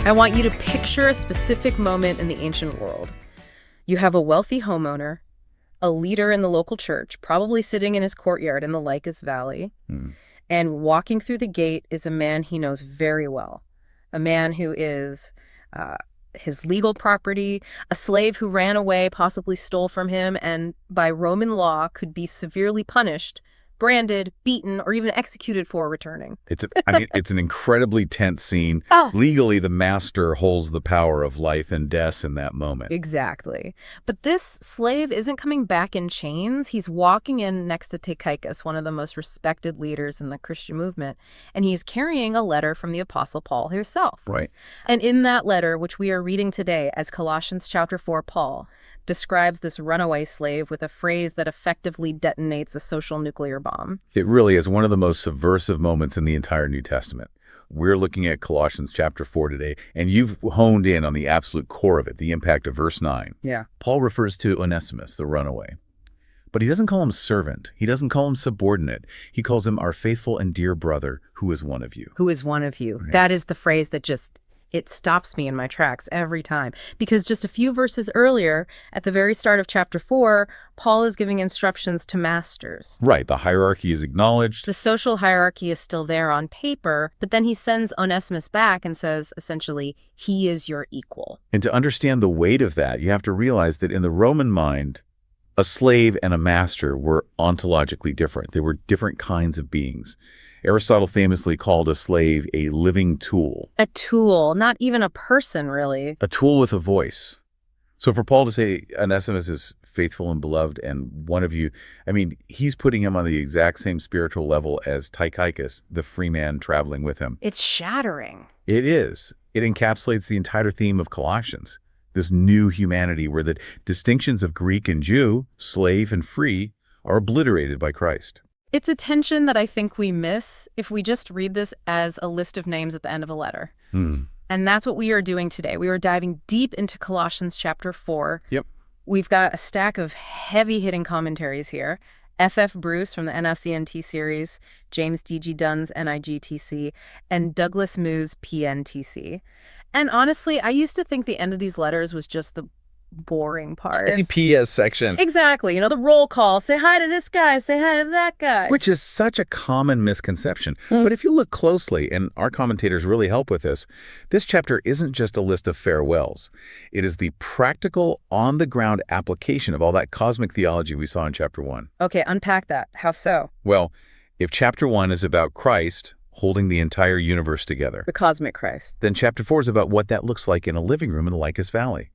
I want you to picture a specific moment in the ancient world. You have a wealthy homeowner, a leader in the local church, probably sitting in his courtyard in the Lycus Valley, and walking through the gate is a man he knows very well, a man who is his legal property, a slave who ran away, possibly stole from him, and by Roman law could be severely punished, branded, beaten, or even executed for returning. It's an incredibly tense scene. Oh. Legally, the master holds the power of life and death in that moment. Exactly. But this slave isn't coming back in chains. He's walking in next to Tychicus, one of the most respected leaders in the Christian movement, and he's carrying a letter from the Apostle Paul himself. Right. And in that letter, which we are reading today as Colossians chapter 4, Paul describes this runaway slave with a phrase that effectively detonates a social nuclear bomb. It really is one of the most subversive moments in the entire New Testament. We're looking at Colossians chapter 4 today, and you've honed in on the absolute core of it, the impact of verse 9. Yeah. Paul refers to Onesimus, the runaway. But he doesn't call him servant. He doesn't call him subordinate. He calls him our faithful and dear brother, who is one of you. Who is one of you. Right. That is the phrase that it stops me in my tracks every time. Because just a few verses earlier, at the very start of chapter 4, Paul is giving instructions to masters. Right, the hierarchy is acknowledged. The social hierarchy is still there on paper, but then he sends Onesimus back and says, essentially, he is your equal. And to understand the weight of that, you have to realize that in the Roman mind, a slave and a master were ontologically different. They were different kinds of beings. Aristotle famously called a slave a living tool. A tool, not even a person, really. A tool with a voice. So for Paul to say Onesimus is faithful and beloved and one of you, I mean, he's putting him on the exact same spiritual level as Tychicus, the free man traveling with him. It's shattering. It is. It encapsulates the entire theme of Colossians, this new humanity where the distinctions of Greek and Jew, slave and free, are obliterated by Christ. It's a tension that I think we miss if we just read this as a list of names at the end of a letter. And that's what we are doing today. We are diving deep into Colossians chapter 4. Yep. We've got a stack of heavy-hitting commentaries here. F.F. Bruce from the NICNT series, James D.G. Dunn's NIGTC, and Douglas Moo's PNTC. And honestly, I used to think the end of these letters was just the boring part. Any PS section. Exactly. The roll call. Say hi to this guy. Say hi to that guy. Which is such a common misconception. But if you look closely, and our commentators really help with this chapter isn't just a list of farewells. It is the practical, on-the-ground application of all that cosmic theology we saw in chapter 1. Okay, unpack that. How so? Well, if chapter 1 is about Christ holding the entire universe together, The cosmic Christ. then chapter 4 is about what that looks like in a living room in the Lycus Valley.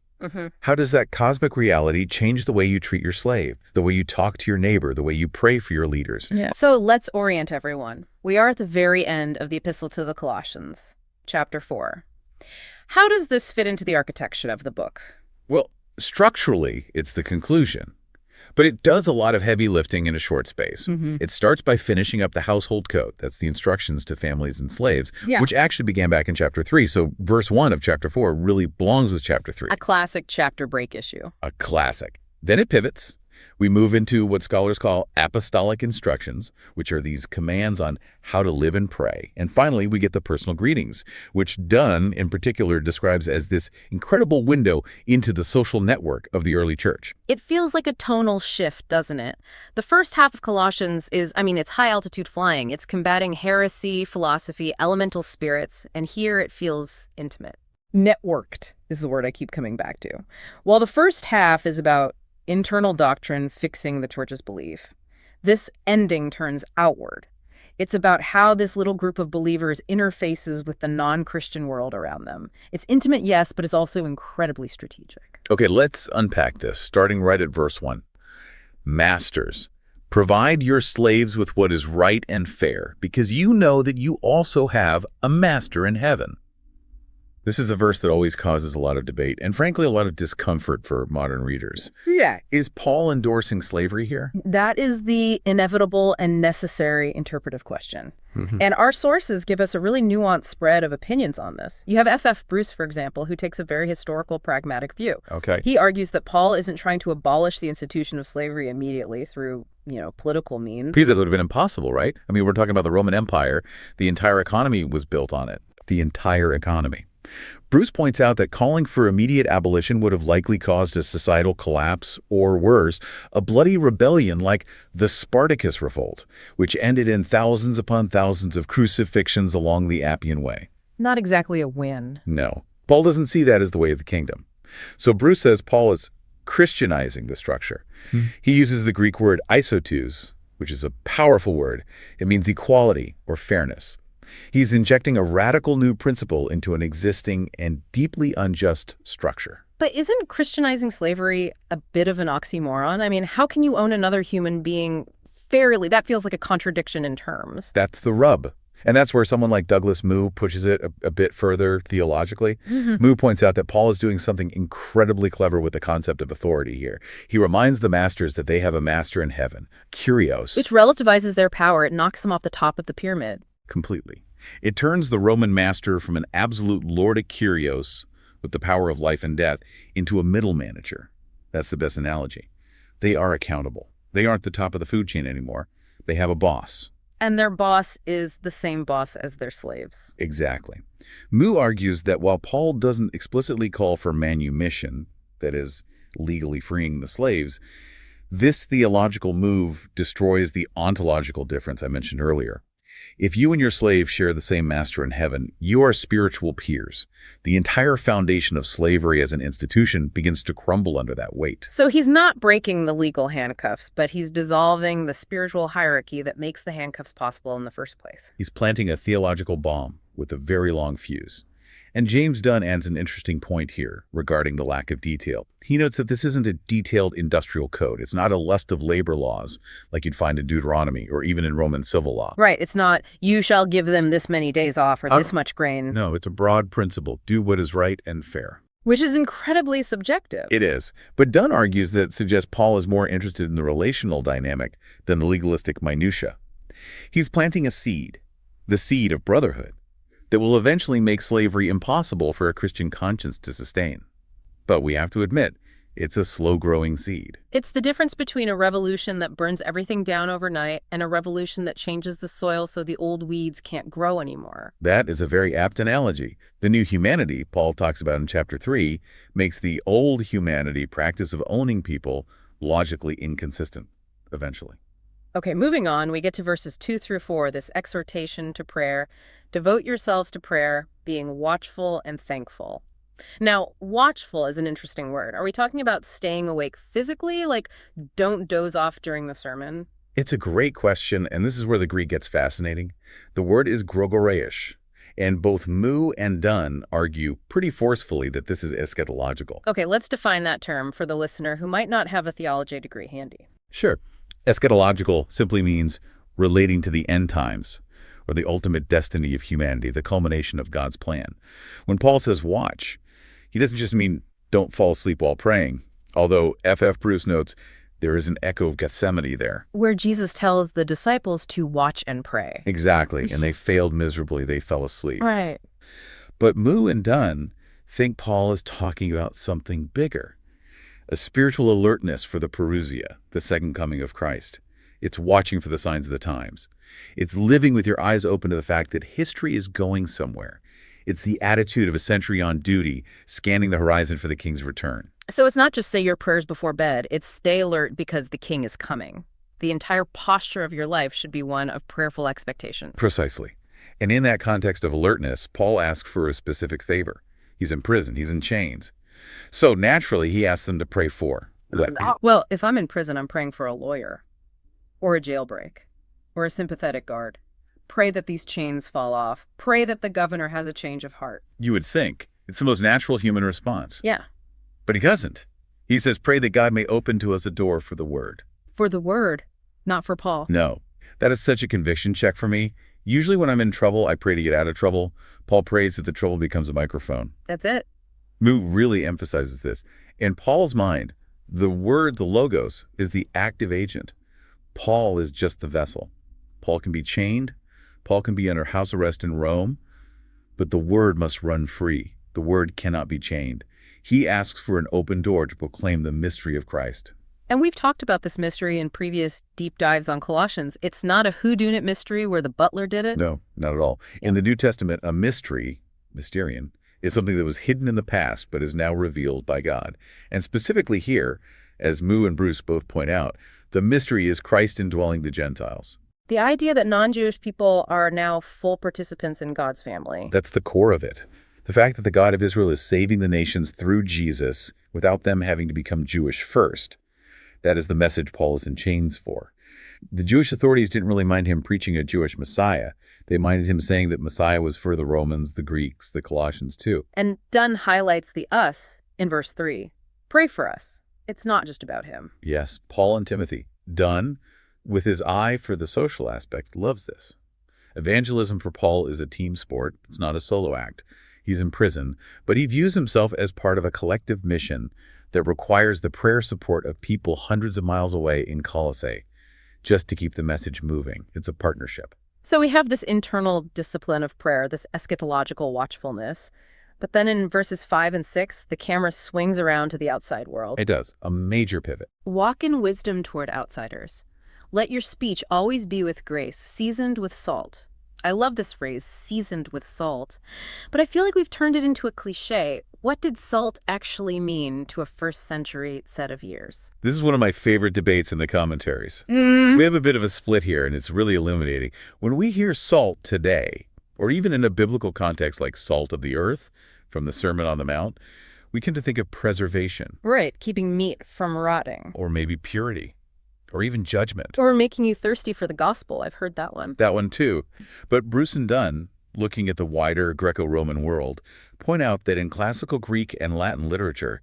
How does that cosmic reality change the way you treat your slave, the way you talk to your neighbor, the way you pray for your leaders? Yeah. So let's orient everyone. We are at the very end of the Epistle to the Colossians, chapter 4. How does this fit into the architecture of the book? Well, structurally, it's the conclusion. But it does a lot of heavy lifting in a short space. It starts by finishing up the household code. That's the instructions to families and slaves, which actually began back in chapter 3. So verse 1 of chapter 4 really belongs with chapter 3. A classic chapter break issue. A classic. Then it pivots. We move into what scholars call apostolic instructions, which are these commands on how to live and pray. And finally, we get the personal greetings, which Dunn in particular describes as this incredible window into the social network of the early church. It feels like a tonal shift, doesn't it? The first half of Colossians is, it's high-altitude flying. It's combating heresy, philosophy, elemental spirits, and here it feels intimate. Networked is the word I keep coming back to. While the first half is about internal doctrine fixing the church's belief, this ending turns outward. It's about how this little group of believers interfaces with the non-Christian world around them. It's intimate, yes, but it's also incredibly strategic. Okay, let's unpack this, starting right at verse 1. Masters, provide your slaves with what is right and fair, because you know that you also have a master in heaven. This is the verse that always causes a lot of debate and, frankly, a lot of discomfort for modern readers. Yeah. Is Paul endorsing slavery here? That is the inevitable and necessary interpretive question. And our sources give us a really nuanced spread of opinions on this. You have F.F. Bruce, for example, who takes a very historical, pragmatic view. Okay. He argues that Paul isn't trying to abolish the institution of slavery immediately through, political means. Because that would have been impossible, right? I mean, we're talking about the Roman Empire. The entire economy was built on it. The entire economy. Bruce points out that calling for immediate abolition would have likely caused a societal collapse, or worse, a bloody rebellion like the Spartacus Revolt, which ended in thousands upon thousands of crucifixions along the Appian Way. Not exactly a win. No, Paul doesn't see that as the way of the kingdom. So Bruce says Paul is Christianizing the structure. He uses the Greek word isotous, which is a powerful word. It means equality or fairness. He's injecting a radical new principle into an existing and deeply unjust structure. But isn't Christianizing slavery a bit of an oxymoron? I mean, how can you own another human being fairly? That feels like a contradiction in terms. That's the rub. And that's where someone like Douglas Moo pushes it a bit further theologically. Moo points out that Paul is doing something incredibly clever with the concept of authority here. He reminds the masters that they have a master in heaven, Kyrios. Which relativizes their power. It knocks them off the top of the pyramid. Completely. It turns the Roman master from an absolute lordic Kyrios with the power of life and death into a middle manager. That's the best analogy. They are accountable. They aren't the top of the food chain anymore. They have a boss. And their boss is the same boss as their slaves. Exactly. Moo argues that while Paul doesn't explicitly call for manumission, that is, legally freeing the slaves, this theological move destroys the ontological difference I mentioned earlier. If you and your slave share the same master in heaven, you are spiritual peers. The entire foundation of slavery as an institution begins to crumble under that weight. So he's not breaking the legal handcuffs, but he's dissolving the spiritual hierarchy that makes the handcuffs possible in the first place. He's planting a theological bomb with a very long fuse. And James Dunn adds an interesting point here regarding the lack of detail. He notes that this isn't a detailed industrial code. It's not a list of labor laws like you'd find in Deuteronomy or even in Roman civil law. Right. It's not, you shall give them this many days off or this much grain. No, it's a broad principle. Do what is right and fair. Which is incredibly subjective. It is. But Dunn argues that suggests Paul is more interested in the relational dynamic than the legalistic minutia. He's planting a seed, the seed of brotherhood, that will eventually make slavery impossible for a Christian conscience to sustain. But we have to admit, it's a slow-growing seed. It's the difference between a revolution that burns everything down overnight and a revolution that changes the soil so the old weeds can't grow anymore. That is a very apt analogy. The new humanity, Paul talks about in chapter 3, makes the old humanity practice of owning people logically inconsistent, eventually. Okay, moving on, we get to verses 2 through 4, this exhortation to prayer. Devote yourselves to prayer, being watchful and thankful. Now, watchful is an interesting word. Are we talking about staying awake physically? Like, don't doze off during the sermon? It's a great question, and this is where the Greek gets fascinating. The word is grogoreish, and both Moo and Dunn argue pretty forcefully that this is eschatological. Okay, let's define that term for the listener who might not have a theology degree handy. Sure. Eschatological simply means relating to the end times, or the ultimate destiny of humanity, the culmination of God's plan. When Paul says watch, he doesn't just mean don't fall asleep while praying, although F.F. Bruce notes there is an echo of Gethsemane there. Where Jesus tells the disciples to watch and pray. Exactly, and they failed miserably. They fell asleep. Right. But Moo and Dunn think Paul is talking about something bigger, a spiritual alertness for the parousia, the second coming of Christ. It's watching for the signs of the times. It's living with your eyes open to the fact that history is going somewhere. It's the attitude of a sentry on duty, scanning the horizon for the king's return. So it's not just say your prayers before bed, it's stay alert because the king is coming. The entire posture of your life should be one of prayerful expectation. Precisely. And in that context of alertness, Paul asks for a specific favor. He's in prison. He's in chains. So naturally, he asks them to pray for what? Well, if I'm in prison, I'm praying for a lawyer or a jailbreak or a sympathetic guard. Pray that these chains fall off. Pray that the governor has a change of heart. You would think. It's the most natural human response. Yeah. But he doesn't. He says, pray that God may open to us a door for the word. For the word, not for Paul. No. That is such a conviction check for me. Usually when I'm in trouble, I pray to get out of trouble. Paul prays that the trouble becomes a microphone. That's it. Moo really emphasizes this. In Paul's mind, the word, the logos, is the active agent. Paul is just the vessel. Paul can be chained. Paul can be under house arrest in Rome. But the word must run free. The word cannot be chained. He asks for an open door to proclaim the mystery of Christ. And we've talked about this mystery in previous deep dives on Colossians. It's not a whodunit mystery where the butler did it. No, not at all. In the New Testament, a mystery, mysterion, It's something that was hidden in the past but is now revealed by God. And specifically here, as Moo and Bruce both point out, the mystery is Christ indwelling the Gentiles. The idea that non-Jewish people are now full participants in God's family. That's the core of it. The fact that the God of Israel is saving the nations through Jesus without them having to become Jewish first. That is the message Paul is in chains for. The Jewish authorities didn't really mind him preaching a Jewish Messiah. They minded him saying that Messiah was for the Romans, the Greeks, the Colossians too. And Dunn highlights the us in verse 3. Pray for us. It's not just about him. Yes, Paul and Timothy. Dunn, with his eye for the social aspect, loves this. Evangelism for Paul is a team sport. It's not a solo act. He's in prison, but he views himself as part of a collective mission that requires the prayer support of people hundreds of miles away in Colossae, just to keep the message moving. It's a partnership. So we have this internal discipline of prayer, this eschatological watchfulness. But then in verses 5 and 6, the camera swings around to the outside world. It does. A major pivot. Walk in wisdom toward outsiders. Let your speech always be with grace, seasoned with salt. I love this phrase, seasoned with salt. But I feel like we've turned it into a cliche. What did salt actually mean to a first-century set of years? This is one of my favorite debates in the commentaries. We have a bit of a split here, and it's really illuminating. When we hear salt today, or even in a biblical context like salt of the earth from the Sermon on the Mount, we tend to think of preservation. Right, keeping meat from rotting. Or maybe purity. Or even judgment. Or making you thirsty for the gospel. I've heard that one. That one too. But Bruce and Dunn, looking at the wider Greco-Roman world, point out that in classical Greek and Latin literature,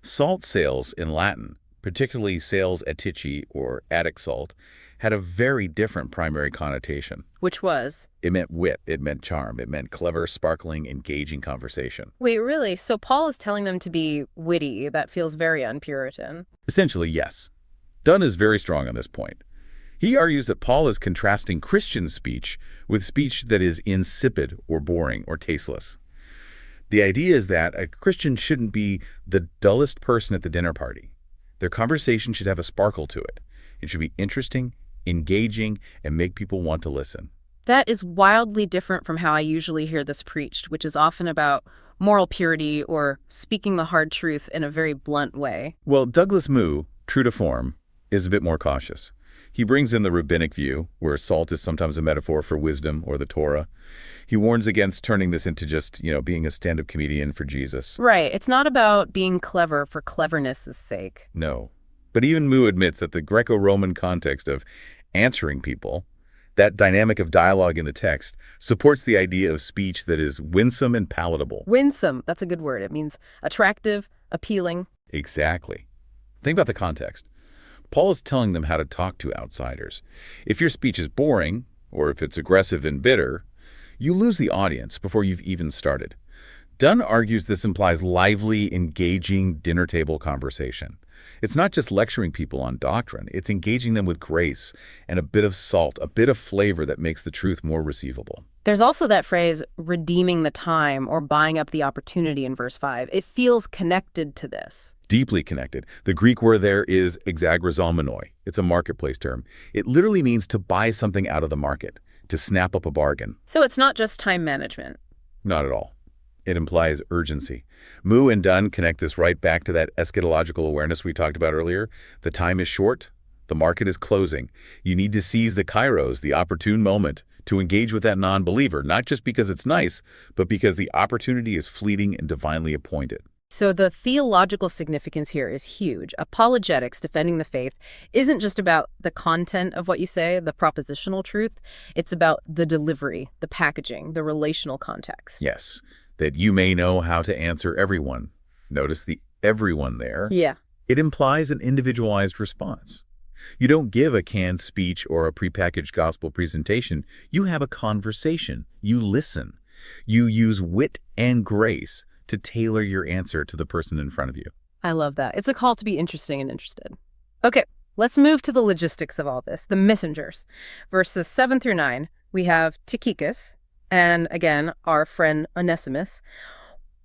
salt sales in Latin, particularly sales atici or Attic salt, had a very different primary connotation. Which was? It meant wit, it meant charm, it meant clever, sparkling, engaging conversation. Wait, really? So Paul is telling them to be witty. That feels very un-Puritan. Essentially, yes. Dunn is very strong on this point. He argues that Paul is contrasting Christian speech with speech that is insipid or boring or tasteless. The idea is that a Christian shouldn't be the dullest person at the dinner party. Their conversation should have a sparkle to it. It should be interesting, engaging, and make people want to listen. That is wildly different from how I usually hear this preached, which is often about moral purity or speaking the hard truth in a very blunt way. Well, Douglas Moo, true to form, is a bit more cautious. He brings in the rabbinic view, where salt is sometimes a metaphor for wisdom or the Torah. He warns against turning this into just, being a stand-up comedian for Jesus. Right. It's not about being clever for cleverness' sake. No. But even Moo admits that the Greco-Roman context of answering people, that dynamic of dialogue in the text, supports the idea of speech that is winsome and palatable. Winsome. That's a good word. It means attractive, appealing. Exactly. Think about the context. Paul is telling them how to talk to outsiders. If your speech is boring, or if it's aggressive and bitter, you lose the audience before you've even started. Dunn argues this implies lively, engaging dinner table conversation. It's not just lecturing people on doctrine, it's engaging them with grace and a bit of salt, a bit of flavor that makes the truth more receivable. There's also that phrase, redeeming the time or buying up the opportunity in verse 5. It feels connected to this. Deeply connected. The Greek word there is exagrazomai. It's a marketplace term. It literally means to buy something out of the market, to snap up a bargain. So it's not just time management. Not at all. It implies urgency. Moo and Dunn connect this right back to that eschatological awareness we talked about earlier. The time is short. The market is closing. You need to seize the kairos, the opportune moment, to engage with that non-believer, not just because it's nice, but because the opportunity is fleeting and divinely appointed. So the theological significance here is huge. Apologetics, defending the faith, isn't just about the content of what you say, the propositional truth. It's about the delivery, the packaging, the relational context. Yes, that you may know how to answer everyone. Notice the everyone there. Yeah. It implies an individualized response. You don't give a canned speech or a prepackaged gospel presentation. You have a conversation. You listen. You use wit and grace to tailor your answer to the person in front of you. I love that. It's a call to be interesting and interested. Okay, let's move to the logistics of all this, the messengers. Verses 7 through 9, we have Tychicus and, again, our friend Onesimus.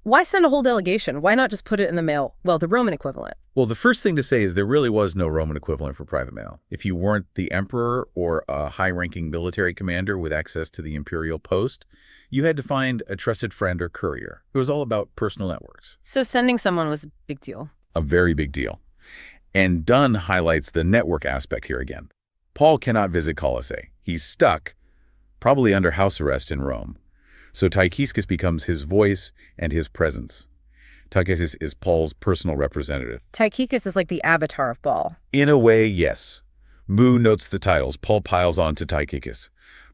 Why send a whole delegation? Why not just put it in the mail? Well, the Roman equivalent. Well, the first thing to say is there really was no Roman equivalent for private mail. If you weren't the emperor or a high-ranking military commander with access to the imperial post, you had to find a trusted friend or courier. It was all about personal networks. So sending someone was a big deal. A very big deal. And Dunn highlights the network aspect here again. Paul cannot visit Colossae. He's stuck, probably under house arrest in Rome. So Tychicus becomes his voice and his presence. Tychicus is Paul's personal representative. Tychicus is like the avatar of Paul. In a way, yes. Moo notes the titles. Paul piles on to Tychicus.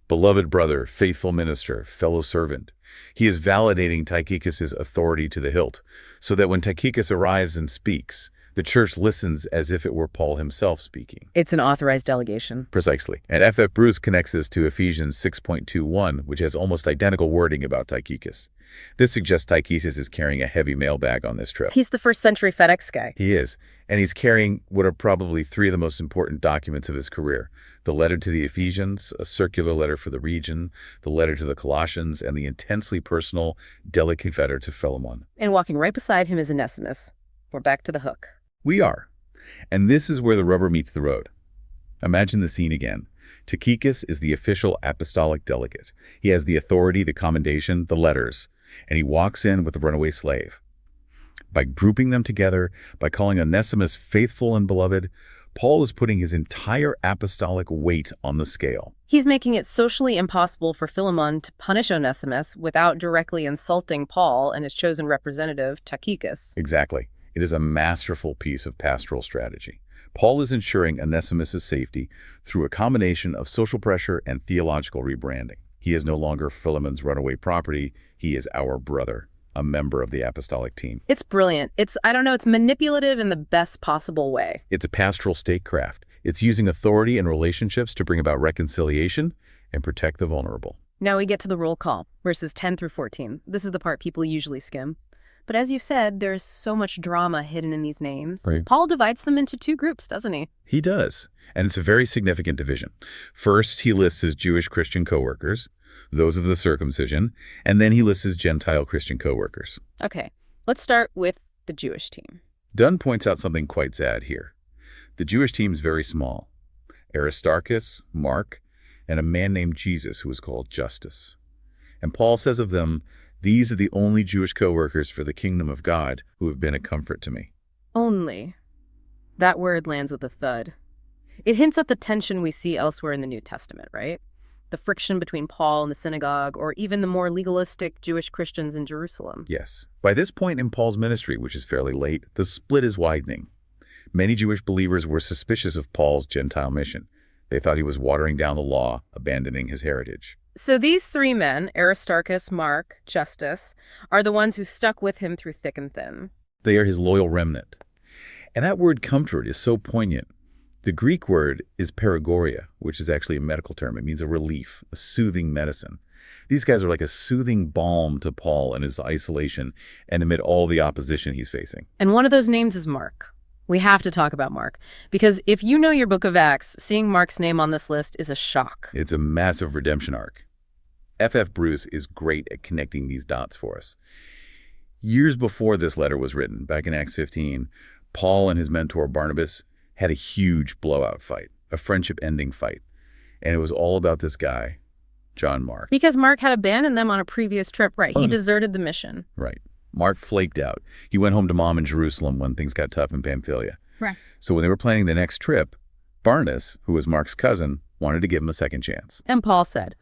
Beloved brother, faithful minister, fellow servant. He is validating Tychicus's authority to the hilt, so that when Tychicus arrives and speaks, the church listens as if it were Paul himself speaking. It's an authorized delegation. Precisely. And F.F. Bruce connects this to Ephesians 6.21, which has almost identical wording about Tychicus. This suggests Tychicus is carrying a heavy mailbag on this trip. He's the first century FedEx guy. He is. And he's carrying what are probably three of the most important documents of his career. The letter to the Ephesians, a circular letter for the region, the letter to the Colossians, and the intensely personal, delicate letter to Philemon. And walking right beside him is Onesimus. We're back to the hook. We are. And this is where the rubber meets the road. Imagine the scene again. Tychicus is the official apostolic delegate. He has the authority, the commendation, the letters, and he walks in with the runaway slave. By grouping them together, by calling Onesimus faithful and beloved, Paul is putting his entire apostolic weight on the scale. He's making it socially impossible for Philemon to punish Onesimus without directly insulting Paul and his chosen representative, Tychicus. Exactly. It is a masterful piece of pastoral strategy. Paul is ensuring Onesimus' safety through a combination of social pressure and theological rebranding. He is no longer Philemon's runaway property. He is our brother, a member of the apostolic team. It's brilliant. It's manipulative in the best possible way. It's a pastoral statecraft. It's using authority and relationships to bring about reconciliation and protect the vulnerable. Now we get to the roll call, verses 10 through 14. This is the part people usually skim. But as you said, there's so much drama hidden in these names. Right. Paul divides them into two groups, doesn't he? He does, and it's a very significant division. First, he lists his Jewish Christian co-workers, those of the circumcision, and then he lists his Gentile Christian co-workers. Okay, let's start with the Jewish team. Dunn points out something quite sad here. The Jewish team is very small. Aristarchus, Mark, and a man named Jesus who is called Justus. And Paul says of them, "These are the only Jewish co-workers for the kingdom of God who have been a comfort to me." Only. That word lands with a thud. It hints at the tension we see elsewhere in the New Testament, right? The friction between Paul and the synagogue, or even the more legalistic Jewish Christians in Jerusalem. Yes. By this point in Paul's ministry, which is fairly late, the split is widening. Many Jewish believers were suspicious of Paul's Gentile mission. They thought he was watering down the law, abandoning his heritage. So these three men, Aristarchus, Mark, Justus, are the ones who stuck with him through thick and thin. They are his loyal remnant. And that word comfort is so poignant. The Greek word is paragoria, which is actually a medical term. It means a relief, a soothing medicine. These guys are like a soothing balm to Paul in his isolation and amid all the opposition he's facing. And one of those names is Mark. We have to talk about Mark, because if you know your book of Acts, seeing Mark's name on this list is a shock. It's a massive redemption arc. F.F. Bruce is great at connecting these dots for us. Years before this letter was written, back in Acts 15, Paul and his mentor Barnabas had a huge blowout fight, a friendship-ending fight. And it was all about this guy, John Mark. Because Mark had abandoned them on a previous trip, right? He deserted the mission. Right. Mark flaked out. He went home to mom in Jerusalem when things got tough in Pamphylia. Right. So when they were planning the next trip, Barnabas, who was Mark's cousin, wanted to give him a second chance. And Paul said,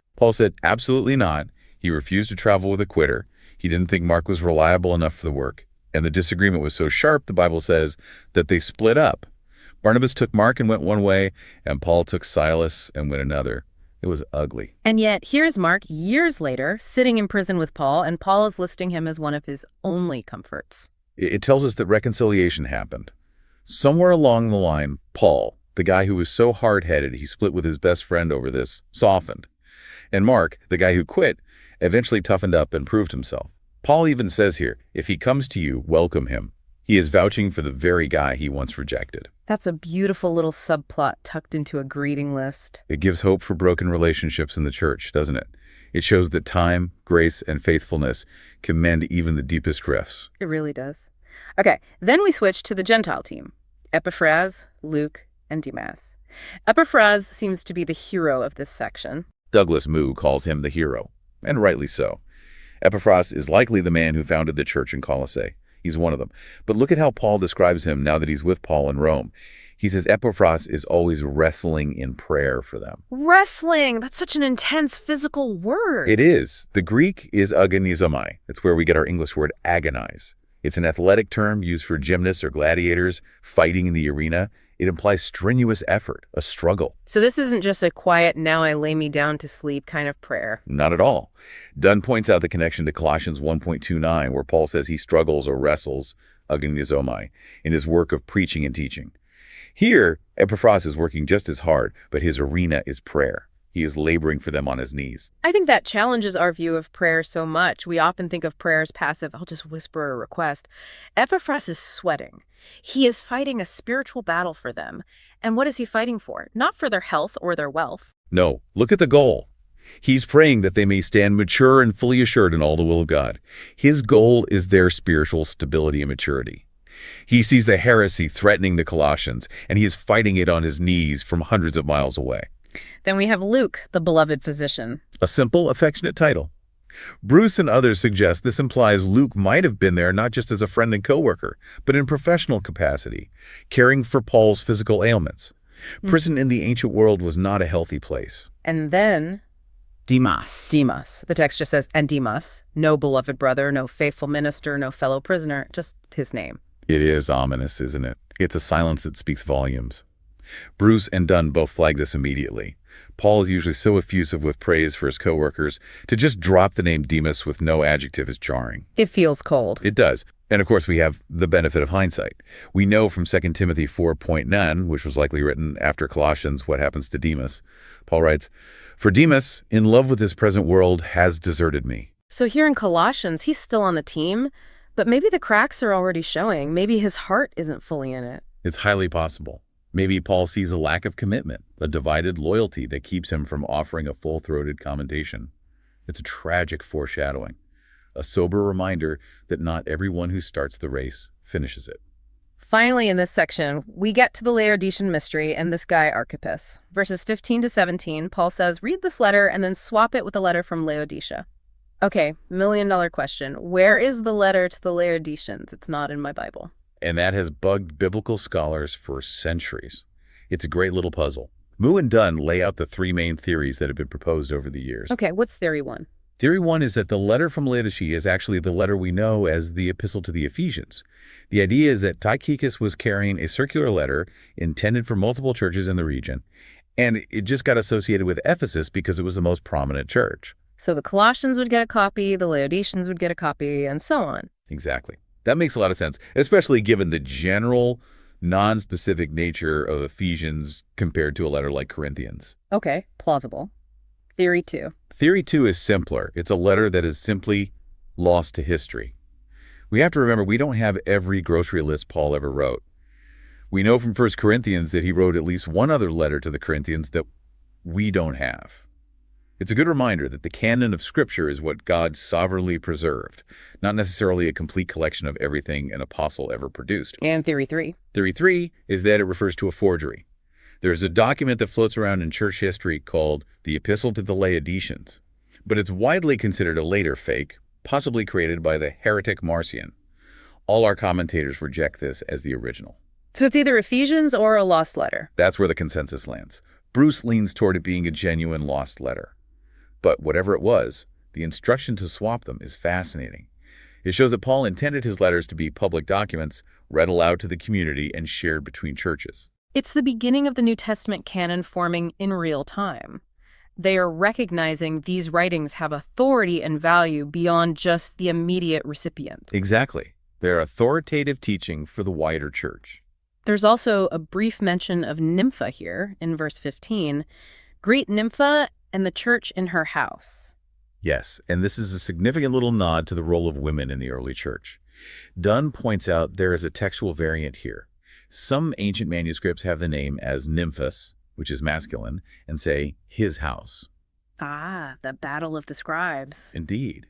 absolutely not. He refused to travel with a quitter. He didn't think Mark was reliable enough for the work. And the disagreement was so sharp, the Bible says, that they split up. Barnabas took Mark and went one way, and Paul took Silas and went another. It was ugly. And yet, here's Mark, years later, sitting in prison with Paul, and Paul is listing him as one of his only comforts. It tells us that reconciliation happened. Somewhere along the line, Paul, the guy who was so hard-headed he split with his best friend over this, softened. And Mark, the guy who quit, eventually toughened up and proved himself. Paul even says here, if he comes to you, welcome him. He is vouching for the very guy he once rejected. That's a beautiful little subplot tucked into a greeting list. It gives hope for broken relationships in the church, doesn't it? It shows that time, grace, and faithfulness can mend even the deepest rifts. It really does. Okay, then we switch to the Gentile team. Epaphras, Luke, and Demas. Epaphras seems to be the hero of this section. Douglas Moo calls him the hero, and rightly so. Epaphras is likely the man who founded the church in Colossae. He's one of them. But look at how Paul describes him now that he's with Paul in Rome. He says Epaphras is always wrestling in prayer for them. Wrestling! That's such an intense physical word. It is. The Greek is agonizomai. That's where we get our English word agonize. It's an athletic term used for gymnasts or gladiators fighting in the arena. It implies strenuous effort, a struggle. So this isn't just a quiet, now I lay me down to sleep kind of prayer. Not at all. Dunn points out the connection to Colossians 1.29, where Paul says he struggles or wrestles, agonizomai, in his work of preaching and teaching. Here, Epaphras is working just as hard, but his arena is prayer. He is laboring for them on his knees. I think that challenges our view of prayer so much. We often think of prayer as passive. I'll just whisper a request. Epaphras is sweating. He is fighting a spiritual battle for them. And what is he fighting for? Not for their health or their wealth. No, look at the goal. He's praying that they may stand mature and fully assured in all the will of God. His goal is their spiritual stability and maturity. He sees the heresy threatening the Colossians, and he is fighting it on his knees from hundreds of miles away. Then we have Luke, the beloved physician. A simple, affectionate title. Bruce and others suggest this implies Luke might have been there not just as a friend and co-worker, but in professional capacity, caring for Paul's physical ailments. Prison in the ancient world was not a healthy place. And then Demas. Demas. The text just says, and Demas. No beloved brother, no faithful minister, no fellow prisoner, just his name. It is ominous, isn't it? It's a silence that speaks volumes. Bruce and Dunn both flag this immediately. Paul is usually so effusive with praise for his co-workers. To just drop the name Demas with no adjective is jarring. It feels cold. It does. And of course, we have the benefit of hindsight. We know from 2 Timothy 4.9, which was likely written after Colossians, what happens to Demas. Paul writes, "For Demas, in love with this present world, has deserted me." So here in Colossians, he's still on the team, but maybe the cracks are already showing. Maybe his heart isn't fully in it. It's highly possible. Maybe Paul sees a lack of commitment, a divided loyalty that keeps him from offering a full-throated commendation. It's a tragic foreshadowing, a sober reminder that not everyone who starts the race finishes it. Finally, in this section, we get to the Laodicean mystery and this guy Archippus. Verses 15 to 17, Paul says, read this letter and then swap it with a letter from Laodicea. Okay, million-dollar question. Where is the letter to the Laodiceans? It's not in my Bible. And that has bugged biblical scholars for centuries. It's a great little puzzle. Moo and Dunn lay out the three main theories that have been proposed over the years. Okay, what's theory one? Theory one is that the letter from Laodicea is actually the letter we know as the Epistle to the Ephesians. The idea is that Tychicus was carrying a circular letter intended for multiple churches in the region, and it just got associated with Ephesus because it was the most prominent church. So the Colossians would get a copy, the Laodiceans would get a copy, and so on. Exactly. That makes a lot of sense, especially given the general, non-specific nature of Ephesians compared to a letter like Corinthians. Okay, plausible. Theory two. Theory two is simpler. It's a letter that is simply lost to history. We have to remember we don't have every grocery list Paul ever wrote. We know from 1 Corinthians that he wrote at least one other letter to the Corinthians that we don't have. It's a good reminder that the canon of Scripture is what God sovereignly preserved, not necessarily a complete collection of everything an apostle ever produced. And theory three. Theory three is that it refers to a forgery. There's a document that floats around in church history called the Epistle to the Laodiceans, but it's widely considered a later fake, possibly created by the heretic Marcion. All our commentators reject this as the original. So it's either Ephesians or a lost letter. That's where the consensus lands. Bruce leans toward it being a genuine lost letter. But whatever it was, the instruction to swap them is fascinating. It shows that Paul intended his letters to be public documents, read aloud to the community and shared between churches. It's the beginning of the New Testament canon forming in real time. They are recognizing these writings have authority and value beyond just the immediate recipient. Exactly. They're authoritative teaching for the wider church. There's also a brief mention of Nympha here in verse 15. Greet Nympha and the church in her house. Yes, and this is a significant little nod to the role of women in the early church. Dunn points out there is a textual variant here. Some ancient manuscripts have the name as nymphos, which is masculine, and say his house. Ah, the battle of the scribes. Indeed.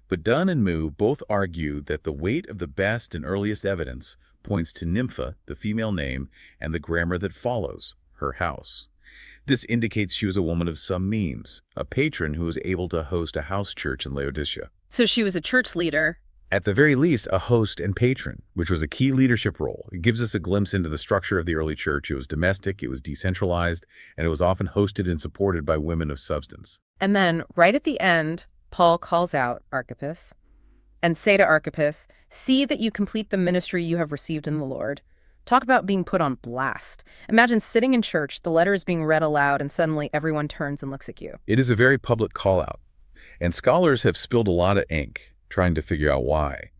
But Dunn and Moo both argue that the weight of the best and earliest evidence points to Nympha, the female name, and the grammar that follows, her house. This indicates she was a woman of some means, a patron who was able to host a house church in Laodicea. So she was a church leader. At the very least, a host and patron, which was a key leadership role. It gives us a glimpse into the structure of the early church. It was domestic, it was decentralized, and it was often hosted and supported by women of substance. And then, right at the end, Paul calls out Archippus and say to Archippus, "See that you complete the ministry you have received in the Lord." Talk about being put on blast. Imagine sitting in church, the letter is being read aloud, and suddenly everyone turns and looks at you. It is a very public call-out, and scholars have spilled a lot of ink trying to figure out why.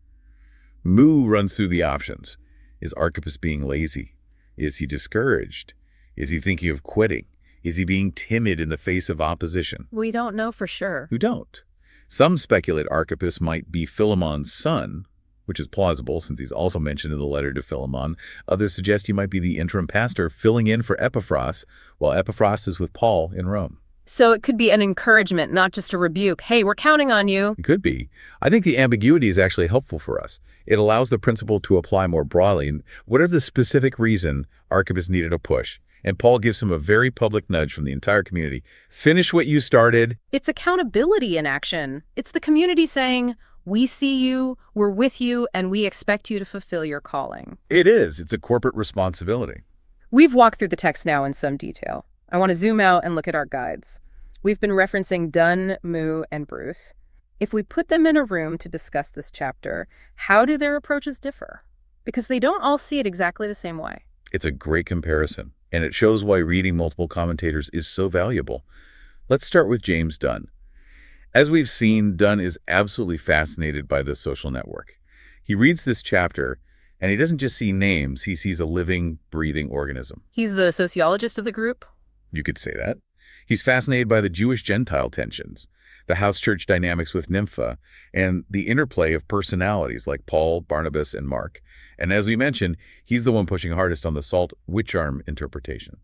Moo runs through the options. Is Archippus being lazy? Is he discouraged? Is he thinking of quitting? Is he being timid in the face of opposition? We don't know for sure. Who don't? Some speculate Archippus might be Philemon's son, which is plausible since he's also mentioned in the letter to Philemon. Others suggest he might be the interim pastor filling in for Epaphras while Epaphras is with Paul in Rome. So it could be an encouragement, not just a rebuke. Hey, we're counting on you. It could be. I think the ambiguity is actually helpful for us. It allows the principle to apply more broadly, and whatever the specific reason, Archippus needed a push. And Paul gives him a very public nudge from the entire community. Finish what you started. It's accountability in action. It's the community saying, we see you, we're with you, and we expect you to fulfill your calling. It is. It's a corporate responsibility. We've walked through the text now in some detail. I want to zoom out and look at our guides. We've been referencing Dunn, Moo, and Bruce. If we put them in a room to discuss this chapter, how do their approaches differ? Because they don't all see it exactly the same way. It's a great comparison, and it shows why reading multiple commentators is so valuable. Let's start with James Dunn. As we've seen, Dunn is absolutely fascinated by the social network. He reads this chapter, and he doesn't just see names, he sees a living, breathing organism. He's the sociologist of the group? You could say that. He's fascinated by the Jewish-Gentile tensions, the house church dynamics with Nympha, and the interplay of personalities like Paul, Barnabas, and Mark. And as we mentioned, he's the one pushing hardest on the salt witch arm interpretation.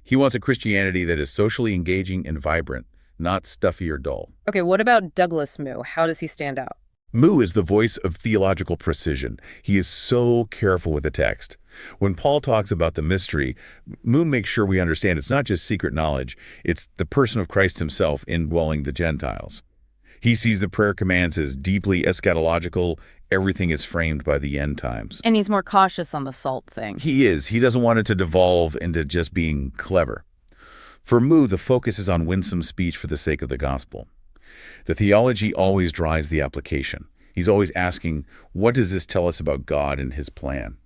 He wants a Christianity that is socially engaging and vibrant, not stuffy or dull. Okay, what about Douglas Moo? How does he stand out? Moo is the voice of theological precision. He is so careful with the text. When Paul talks about the mystery, Moo makes sure we understand it's not just secret knowledge, it's the person of Christ himself indwelling the Gentiles. He sees the prayer commands as deeply eschatological. Everything is framed by the end times. And he's more cautious on the salt thing. He is. He doesn't want it to devolve into just being clever. For Moo, the focus is on winsome speech for the sake of the gospel. The theology always drives the application. He's always asking, what does this tell us about God and his plan?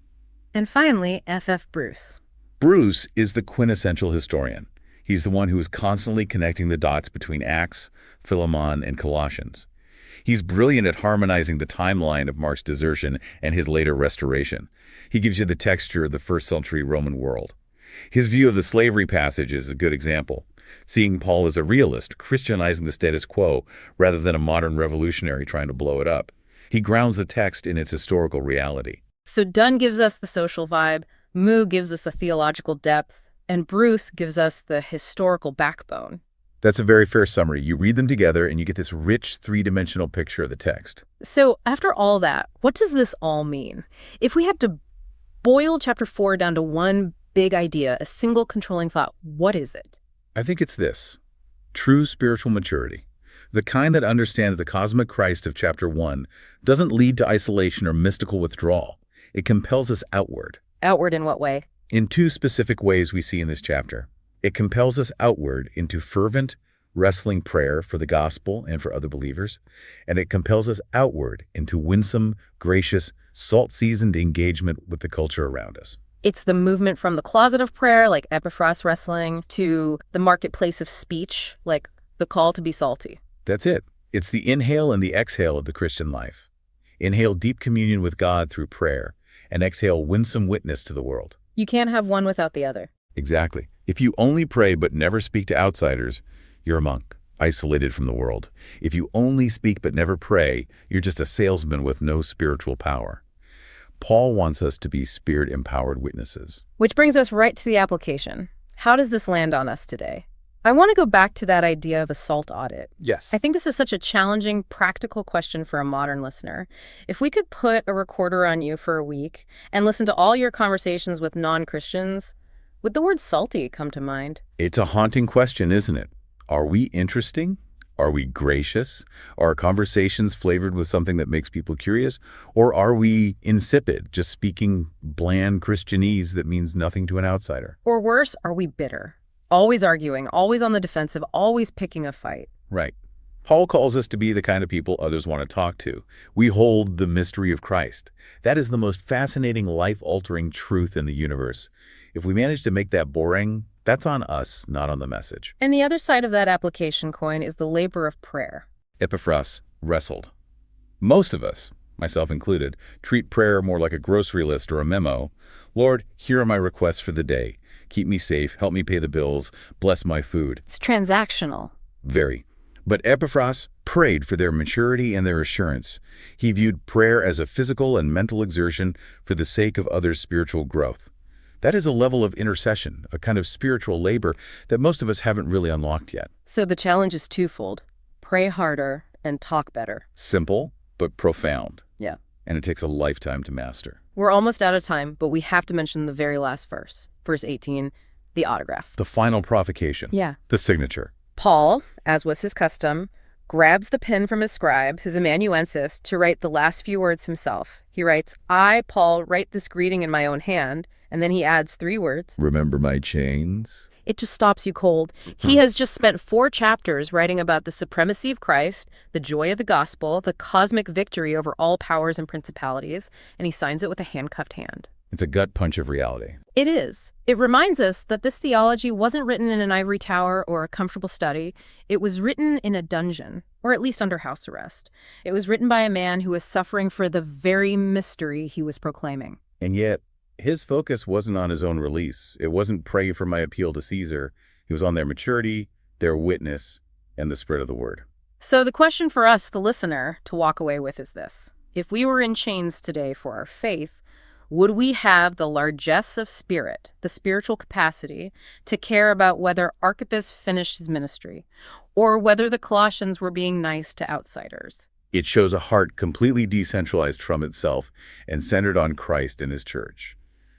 And finally, F.F. Bruce. Bruce is the quintessential historian. He's the one who is constantly connecting the dots between Acts, Philemon, and Colossians. He's brilliant at harmonizing the timeline of Mark's desertion and his later restoration. He gives you the texture of the first-century Roman world. His view of the slavery passage is a good example, seeing Paul as a realist, Christianizing the status quo rather than a modern revolutionary trying to blow it up. He grounds the text in its historical reality. So Dunn gives us the social vibe, Moo gives us the theological depth, and Bruce gives us the historical backbone. That's a very fair summary. You read them together and you get this rich three-dimensional picture of the text. So after all that, what does this all mean? If we had to boil chapter 4 down to one big idea, a single controlling thought, what is it? I think it's this: true spiritual maturity. The kind that understands the cosmic Christ of chapter 1 doesn't lead to isolation or mystical withdrawal. It compels us outward. Outward in what way? In two specific ways we see in this chapter. It compels us outward into fervent, wrestling prayer for the gospel and for other believers, and it compels us outward into winsome, gracious, salt-seasoned engagement with the culture around us. It's the movement from the closet of prayer, like Epaphras wrestling, to the marketplace of speech, like the call to be salty. That's it. It's the inhale and the exhale of the Christian life. Inhale deep communion with God through prayer, and exhale winsome witness to the world. You can't have one without the other. Exactly. If you only pray but never speak to outsiders, you're a monk, isolated from the world. If you only speak but never pray, you're just a salesman with no spiritual power. Paul wants us to be spirit-empowered witnesses. Which brings us right to the application. How does this land on us today? I want to go back to that idea of a SALT audit. Yes. I think this is such a challenging, practical question for a modern listener. If we could put a recorder on you for a week and listen to all your conversations with non-Christians, would the word salty come to mind? It's a haunting question, isn't it? Are we interesting? Are we gracious? Are our conversations flavored with something that makes people curious? Or are we insipid, just speaking bland Christianese that means nothing to an outsider? Or worse, are we bitter? Always arguing, always on the defensive, always picking a fight. Right. Paul calls us to be the kind of people others want to talk to. We hold the mystery of Christ. That is the most fascinating, life-altering truth in the universe. If we manage to make that boring, that's on us, not on the message. And the other side of that application coin is the labor of prayer. Epiphras wrestled. Most of us, myself included, treat prayer more like a grocery list or a memo. Lord, here are my requests for the day. Keep me safe, help me pay the bills, bless my food. It's transactional. Very. But Epiphras prayed for their maturity and their assurance. He viewed prayer as a physical and mental exertion for the sake of others' spiritual growth. That is a level of intercession, a kind of spiritual labor that most of us haven't really unlocked yet. So the challenge is twofold. Pray harder and talk better. Simple, but profound. Yeah. And it takes a lifetime to master. We're almost out of time, but we have to mention the very last verse. Verse 18, the autograph. The final provocation. Yeah. The signature. Paul, as was his custom, grabs the pen from his scribe, his amanuensis, to write the last few words himself. He writes, I, Paul, write this greeting in my own hand, and then he adds 3 words. Remember my chains? It just stops you cold. He has just spent 4 chapters writing about the supremacy of Christ, the joy of the gospel, the cosmic victory over all powers and principalities, and he signs it with a handcuffed hand. It's a gut punch of reality. It is. It reminds us that this theology wasn't written in an ivory tower or a comfortable study. It was written in a dungeon, or at least under house arrest. It was written by a man who was suffering for the very mystery he was proclaiming. And yet, his focus wasn't on his own release. It wasn't pray for my appeal to Caesar. He was on their maturity, their witness, and the spread of the word. So the question for us, the listener, to walk away with is this. If we were in chains today for our faith, would we have the largesse of spirit, the spiritual capacity, to care about whether Archippus finished his ministry, or whether the Colossians were being nice to outsiders? It shows a heart completely decentralized from itself and centered on Christ and his church.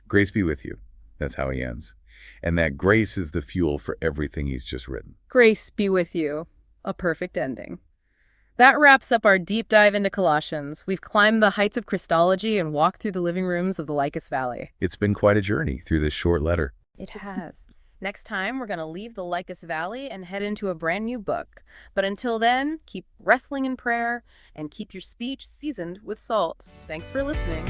Grace be with you. That's how he ends. And that grace is the fuel for everything he's just written. Grace be with you. A perfect ending. That wraps up our deep dive into Colossians. We've climbed the heights of Christology and walked through the living rooms of the Lycus Valley. It's been quite a journey through this short letter. It has. Next time, we're going to leave the Lycus Valley and head into a brand new book. But until then, keep wrestling in prayer and keep your speech seasoned with salt. Thanks for listening.